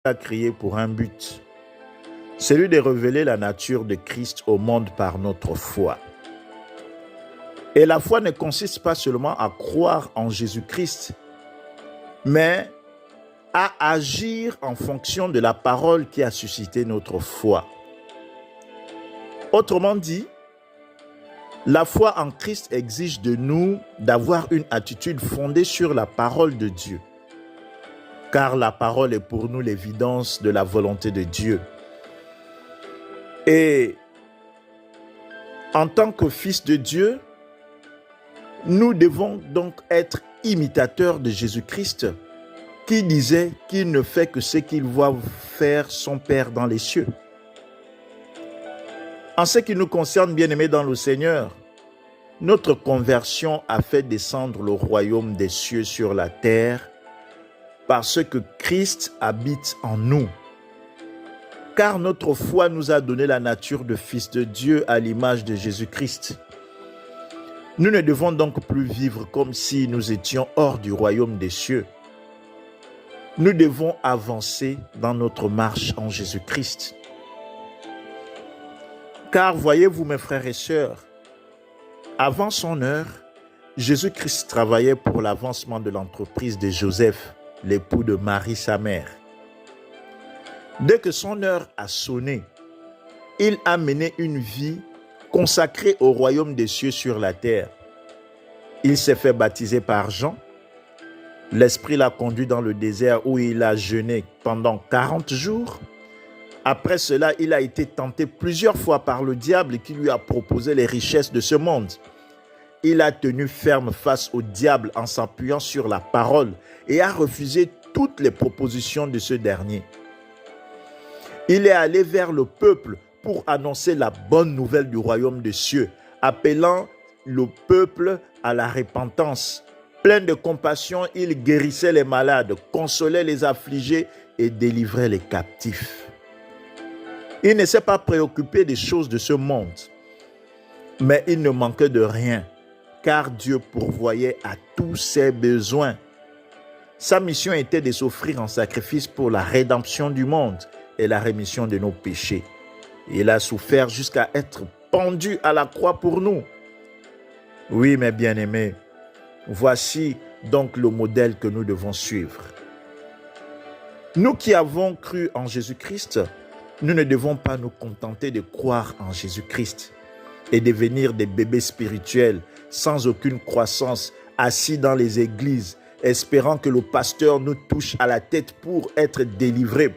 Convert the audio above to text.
a créé pour un but, celui de révéler la nature de Christ au monde par notre foi. Et la foi ne consiste pas seulement à croire en Jésus-Christ, mais à agir en fonction de la parole qui a suscité notre foi. Autrement dit, la foi en Christ exige de nous d'avoir une attitude fondée sur la parole de Dieu, car la parole est pour nous l'évidence de la volonté de Dieu. Et en tant que fils de Dieu, nous devons donc être imitateurs de Jésus-Christ, qui disait qu'il ne fait que ce qu'il voit faire son Père dans les cieux. En ce qui nous concerne, bien-aimés dans le Seigneur, notre conversion a fait descendre le royaume des cieux sur la terre parce que Christ habite en nous. Car notre foi nous a donné la nature de fils de Dieu à l'image de Jésus-Christ. Nous ne devons donc plus vivre comme si nous étions hors du royaume des cieux. Nous devons avancer dans notre marche en Jésus-Christ. Car voyez-vous mes frères et sœurs, avant son heure, Jésus-Christ travaillait pour l'avancement de l'entreprise de Joseph, l'époux de Marie sa mère. Dès que son heure a sonné, il a mené une vie consacrée au royaume des cieux sur la terre. Il s'est fait baptiser par Jean. L'Esprit l'a conduit dans le désert où il a jeûné pendant 40 jours. Après cela, il a été tenté plusieurs fois par le diable qui lui a proposé les richesses de ce monde. Il a tenu ferme face au diable en s'appuyant sur la parole et a refusé toutes les propositions de ce dernier. Il est allé vers le peuple pour annoncer la bonne nouvelle du royaume des cieux, appelant le peuple à la repentance. Plein de compassion, il guérissait les malades, consolait les affligés et délivrait les captifs. Il ne s'est pas préoccupé des choses de ce monde, mais il ne manquait de rien, car Dieu pourvoyait à tous ses besoins. Sa mission était de s'offrir en sacrifice pour la rédemption du monde et la rémission de nos péchés. Il a souffert jusqu'à être pendu à la croix pour nous. Oui, mes bien-aimés, voici donc le modèle que nous devons suivre. Nous qui avons cru en Jésus-Christ, nous ne devons pas nous contenter de croire en Jésus-Christ et devenir des bébés spirituels sans aucune croissance, assis dans les églises, espérant que le pasteur nous touche à la tête pour être délivrés